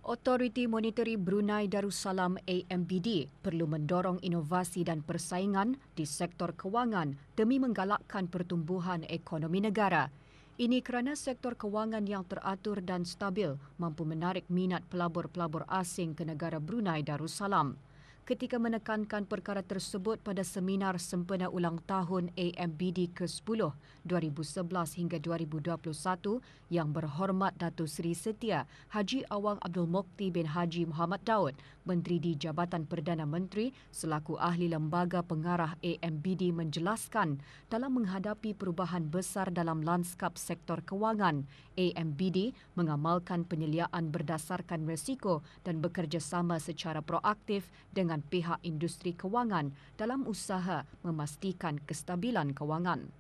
Autoriti Monetary Brunei Darussalam AMBD perlu mendorong inovasi dan persaingan di sektor kewangan demi menggalakkan pertumbuhan ekonomi negara. Ini kerana sektor kewangan yang teratur dan stabil mampu menarik minat pelabur-pelabur asing ke negara Brunei Darussalam. Ketika menekankan perkara tersebut pada seminar sempena ulang tahun AMBD ke-10 2011 hingga 2021 yang berhormat Datuk Seri Setia Haji Awang Abdul Mukti bin Haji Muhammad Daud, Menteri di Jabatan Perdana Menteri selaku ahli lembaga pengarah AMBD menjelaskan dalam menghadapi perubahan besar dalam lanskap sektor kewangan, AMBD mengamalkan penyeliaan berdasarkan risiko dan bekerjasama secara proaktif dengan pihak industri kewangan dalam usaha memastikan kestabilan kewangan.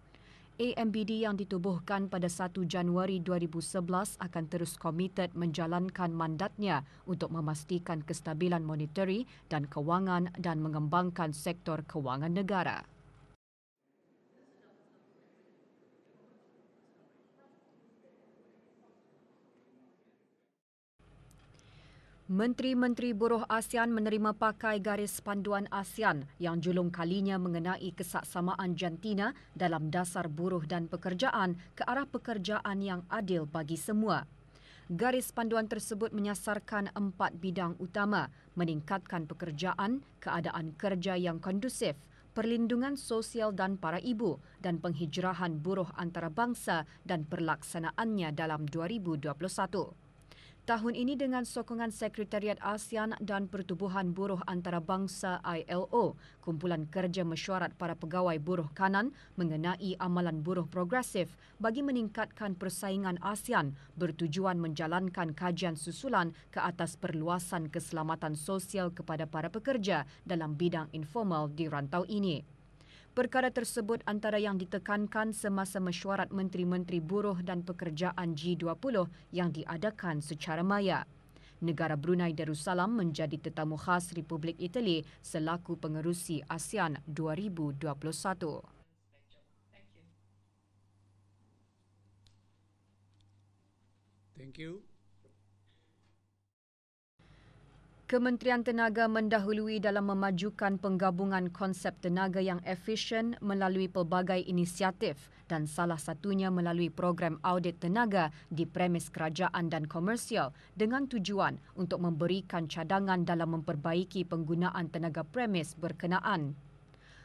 AMBD yang ditubuhkan pada 1 Januari 2011 akan terus komited menjalankan mandatnya untuk memastikan kestabilan monetary dan kewangan dan mengembangkan sektor kewangan negara. Menteri-Menteri Buruh ASEAN menerima pakai garis panduan ASEAN yang julung kalinya mengenai kesaksamaan jantina dalam dasar buruh dan pekerjaan ke arah pekerjaan yang adil bagi semua. Garis panduan tersebut menyasarkan 4 bidang utama: meningkatkan pekerjaan, keadaan kerja yang kondusif, perlindungan sosial dan para ibu, dan penghijrahan buruh antarabangsa dan perlaksanaannya dalam 2021. Tahun ini dengan sokongan Sekretariat ASEAN dan Pertubuhan Buruh Antarabangsa ILO, kumpulan kerja mesyuarat para pegawai buruh kanan mengenai amalan buruh progresif bagi meningkatkan persaingan ASEAN bertujuan menjalankan kajian susulan ke atas perluasan keselamatan sosial kepada para pekerja dalam bidang informal di rantau ini. Perkara tersebut antara yang ditekankan semasa mesyuarat Menteri-Menteri Buruh dan Pekerjaan G20 yang diadakan secara maya. Negara Brunei Darussalam menjadi tetamu khas Republik Itali selaku pengerusi ASEAN 2021. Thank you. Kementerian Tenaga mendahului dalam memajukan penggabungan konsep tenaga yang efisien melalui pelbagai inisiatif dan salah satunya melalui program audit tenaga di premis kerajaan dan komersial dengan tujuan untuk memberikan cadangan dalam memperbaiki penggunaan tenaga premis berkenaan.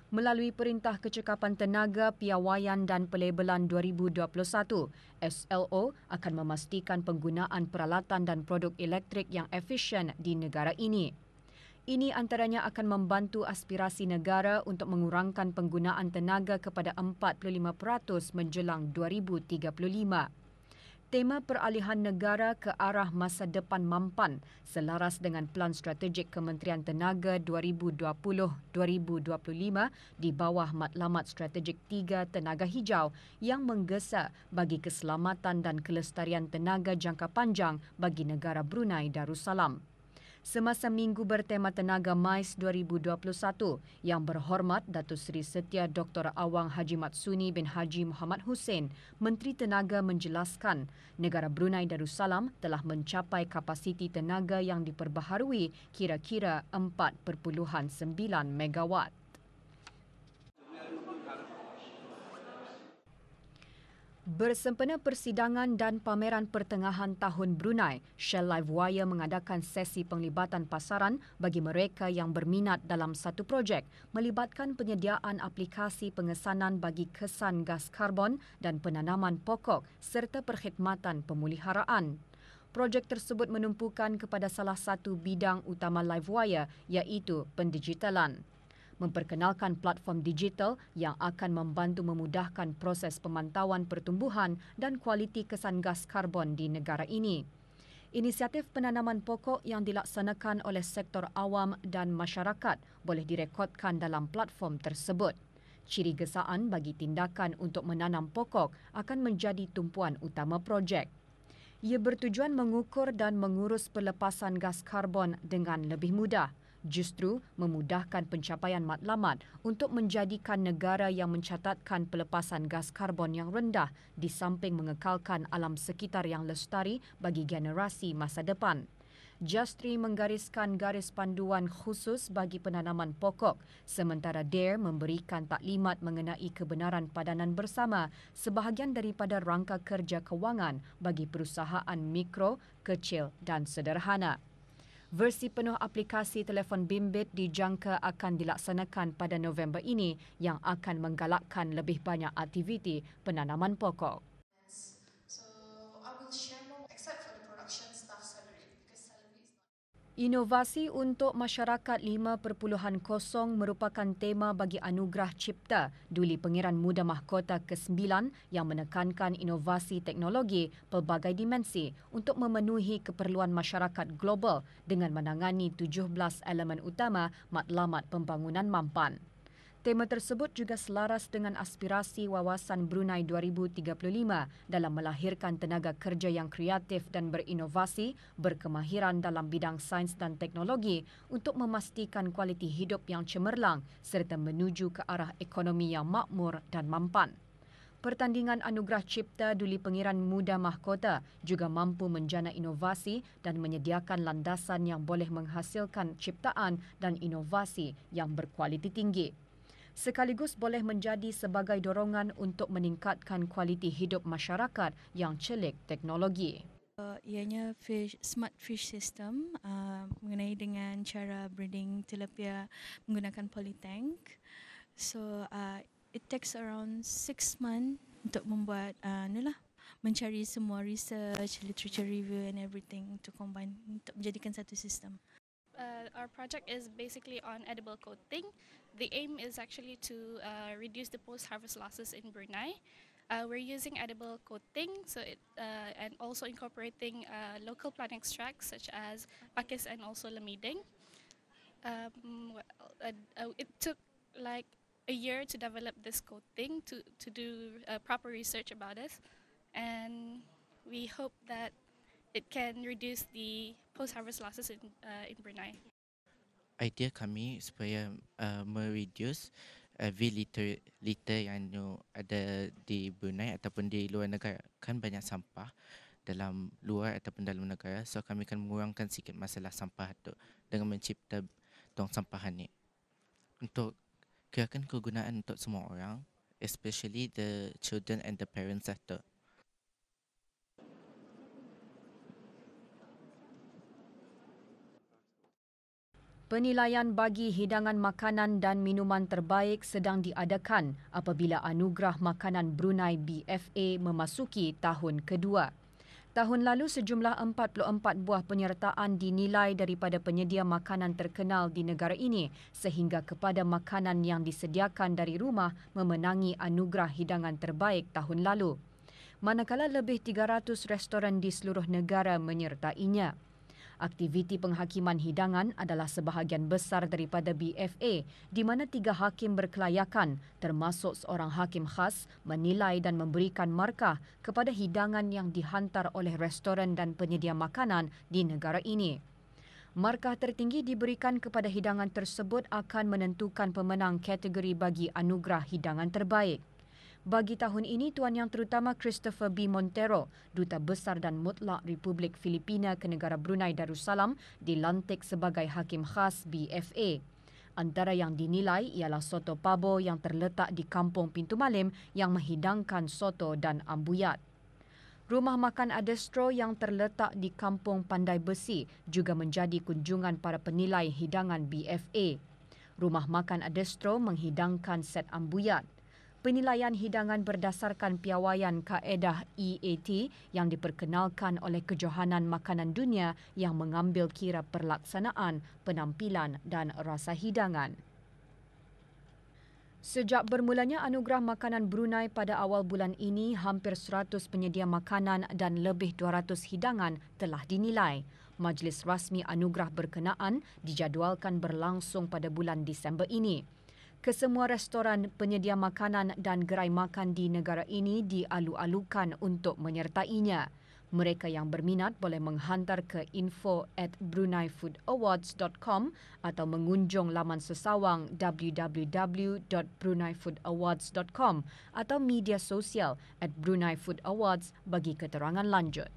Melalui Perintah Kecekapan Tenaga, Piawaian dan Pelabelan 2021, SLO akan memastikan penggunaan peralatan dan produk elektrik yang efisien di negara ini. Ini antaranya akan membantu aspirasi negara untuk mengurangkan penggunaan tenaga kepada 45% menjelang 2035. Tema peralihan negara ke arah masa depan mampan selaras dengan Pelan Strategik Kementerian Tenaga 2020-2025 di bawah Matlamat Strategik 3 Tenaga Hijau yang menggesa bagi keselamatan dan kelestarian tenaga jangka panjang bagi negara Brunei Darussalam. Semasa Minggu bertema Tenaga MICE 2021, Yang Berhormat Datuk Seri Setia Dr. Awang Haji Matsuni bin Haji Muhammad Hussein, Menteri Tenaga menjelaskan, negara Brunei Darussalam telah mencapai kapasiti tenaga yang diperbaharui kira-kira 4.9 megawatt. Bersempena persidangan dan pameran pertengahan tahun Brunei, Shell Livewire mengadakan sesi penglibatan pasaran bagi mereka yang berminat dalam satu projek melibatkan penyediaan aplikasi pengesanan bagi kesan gas karbon dan penanaman pokok serta perkhidmatan pemuliharaan. Projek tersebut menumpukan kepada salah satu bidang utama Livewire iaitu pendigitalan. Memperkenalkan platform digital yang akan membantu memudahkan proses pemantauan pertumbuhan dan kualiti kesan gas karbon di negara ini. Inisiatif penanaman pokok yang dilaksanakan oleh sektor awam dan masyarakat boleh direkodkan dalam platform tersebut. Ciri gesaan bagi tindakan untuk menanam pokok akan menjadi tumpuan utama projek. Ia bertujuan mengukur dan mengurus pelepasan gas karbon dengan lebih mudah, justru memudahkan pencapaian matlamat untuk menjadikan negara yang mencatatkan pelepasan gas karbon yang rendah di samping mengekalkan alam sekitar yang lestari bagi generasi masa depan. Justri menggariskan garis panduan khusus bagi penanaman pokok, sementara DARE memberikan taklimat mengenai kebenaran padanan bersama sebahagian daripada rangka kerja kewangan bagi perusahaan mikro, kecil dan sederhana. Versi penuh aplikasi telefon bimbit dijangka akan dilaksanakan pada November ini yang akan menggalakkan lebih banyak aktiviti penanaman pokok. So I will share more except for the production staff salary because salary is not. Inovasi untuk Masyarakat 5.0 merupakan tema bagi Anugerah Cipta Duli Pengiran Muda Mahkota ke-9 yang menekankan inovasi teknologi pelbagai dimensi untuk memenuhi keperluan masyarakat global dengan menangani 17 elemen utama matlamat pembangunan mampan. Tema tersebut juga selaras dengan aspirasi Wawasan Brunei 2035 dalam melahirkan tenaga kerja yang kreatif dan berinovasi, berkemahiran dalam bidang sains dan teknologi untuk memastikan kualiti hidup yang cemerlang serta menuju ke arah ekonomi yang makmur dan mampan. Pertandingan Anugerah Cipta Duli Pengiran Muda Mahkota juga mampu menjana inovasi dan menyediakan landasan yang boleh menghasilkan ciptaan dan inovasi yang berkualiti tinggi. Sekaligus boleh menjadi sebagai dorongan untuk meningkatkan kualiti hidup masyarakat yang celik teknologi. Ianya smart fish system mengenai dengan cara breeding tilapia menggunakan polytank. So it takes around 6 months untuk membuat mencari semua research, literature review and everything to combine untuk menjadikan satu sistem. Our project is basically on edible coating. The aim is actually to reduce the post-harvest losses in Brunei. We're using edible coating, and also incorporating local plant extracts such as pakis and also lemiding. It took like a year to develop this coating to do proper research about it, and we hope that it can reduce the post-harvest losses in Brunei. Idea kami supaya mereduce litter yang ada di Brunei ataupun di luar negara. Kan banyak sampah dalam luar ataupun dalam negara. So kami akan mengurangkan sikit masalah sampah tu dengan mencipta tong sampahan ni. Untuk kirakan kegunaan untuk semua orang, especially the children and the parents tu. Penilaian bagi hidangan makanan dan minuman terbaik sedang diadakan apabila Anugerah Makanan Brunei BFA memasuki tahun kedua. Tahun lalu sejumlah 44 buah penyertaan dinilai daripada penyedia makanan terkenal di negara ini sehingga kepada makanan yang disediakan dari rumah memenangi Anugerah Hidangan Terbaik tahun lalu. Manakala lebih 300 restoran di seluruh negara menyertainya. Aktiviti penghakiman hidangan adalah sebahagian besar daripada BFA di mana 3 hakim berkelayakan termasuk seorang hakim khas menilai dan memberikan markah kepada hidangan yang dihantar oleh restoran dan penyedia makanan di negara ini. Markah tertinggi diberikan kepada hidangan tersebut akan menentukan pemenang kategori bagi Anugerah Hidangan Terbaik. Bagi tahun ini, Tuan Yang Terutama Christopher B. Montero, Duta Besar dan Mutlak Republik Filipina ke negara Brunei Darussalam, dilantik sebagai Hakim Khas BFA. Antara yang dinilai ialah soto pabo yang terletak di Kampung Pintu Malim yang menghidangkan soto dan ambuyat. Rumah makan Adestro yang terletak di Kampung Pandai Besi juga menjadi kunjungan para penilai hidangan BFA. Rumah makan Adestro menghidangkan set ambuyat. Penilaian hidangan berdasarkan piawaian kaedah EAT yang diperkenalkan oleh Kejohanan Makanan Dunia yang mengambil kira perlaksanaan, penampilan dan rasa hidangan. Sejak bermulanya Anugerah Makanan Brunei pada awal bulan ini, hampir 100 penyedia makanan dan lebih 200 hidangan telah dinilai. Majlis rasmi anugerah berkenaan dijadualkan berlangsung pada bulan Disember ini. Kesemua restoran, penyedia makanan dan gerai makan di negara ini dialu-alukan untuk menyertainya. Mereka yang berminat boleh menghantar ke info@bruneifoodawards.com atau mengunjung laman sesawang www.bruneifoodawards.com atau media sosial @bruneifoodawards bagi keterangan lanjut.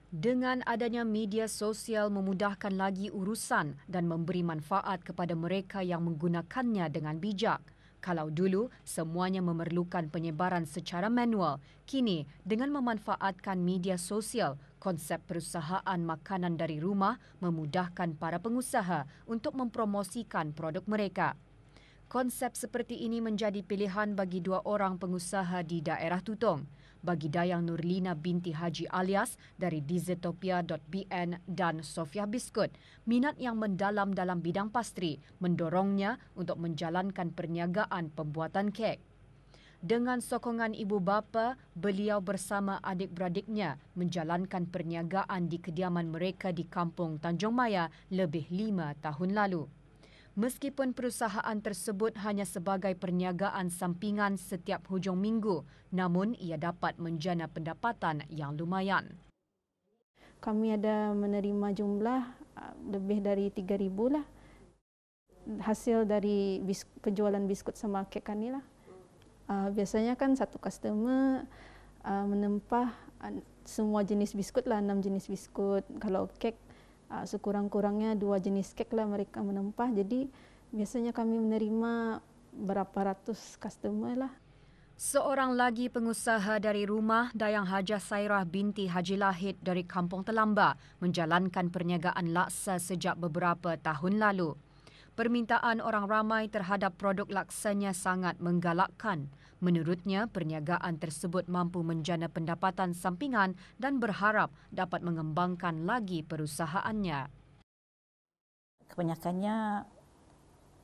Dengan adanya media sosial memudahkan lagi urusan dan memberi manfaat kepada mereka yang menggunakannya dengan bijak. Kalau dulu semuanya memerlukan penyebaran secara manual, kini dengan memanfaatkan media sosial, konsep perusahaan makanan dari rumah memudahkan para pengusaha untuk mempromosikan produk mereka. Konsep seperti ini menjadi pilihan bagi dua orang pengusaha di daerah Tutong. Bagi Dayang Nurlina binti Haji Alias dari Dizzetopia.bn dan Sofia Biskut, minat yang mendalam dalam bidang pastri mendorongnya untuk menjalankan perniagaan pembuatan kek. Dengan sokongan ibu bapa, beliau bersama adik-beradiknya menjalankan perniagaan di kediaman mereka di Kampung Tanjung Maya lebih 5 tahun lalu. Meskipun perusahaan tersebut hanya sebagai perniagaan sampingan setiap hujung minggu, namun ia dapat menjana pendapatan yang lumayan. Kami ada menerima jumlah lebih dari 3,000 lah. Hasil dari penjualan biskut sama kek kami lah. Biasanya kan satu customer menempah semua jenis biskut lah, 6 jenis biskut. Kalau kek sekurang-kurangnya 2 jenis kek lah mereka menempah. Jadi biasanya kami menerima berapa ratus customer lah. Seorang lagi pengusaha dari rumah, Dayang Hajah Sairah binti Haji Lahid dari Kampung Telamba menjalankan perniagaan laksa sejak beberapa tahun lalu. Permintaan orang ramai terhadap produk laksanya sangat menggalakkan. Menurutnya, perniagaan tersebut mampu menjana pendapatan sampingan dan berharap dapat mengembangkan lagi perusahaannya. Kebanyakannya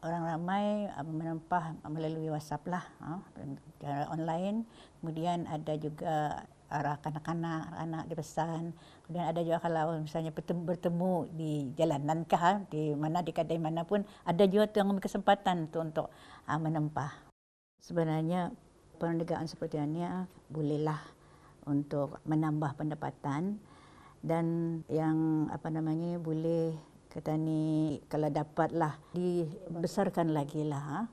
orang ramai menempah melalui WhatsApp lah, cara online. Kemudian ada juga arah kanak-kanak, anak dipesan. Kemudian ada juga kalau misalnya bertemu di jalanan kah, di mana di kedai mana pun, ada juga tu yang ambil kesempatan tu untuk menempah. Sebenarnya perniagaan seperti ini bolehlah untuk menambah pendapatan, dan yang boleh kata ni kalau dapatlah dibesarkan lagi lah.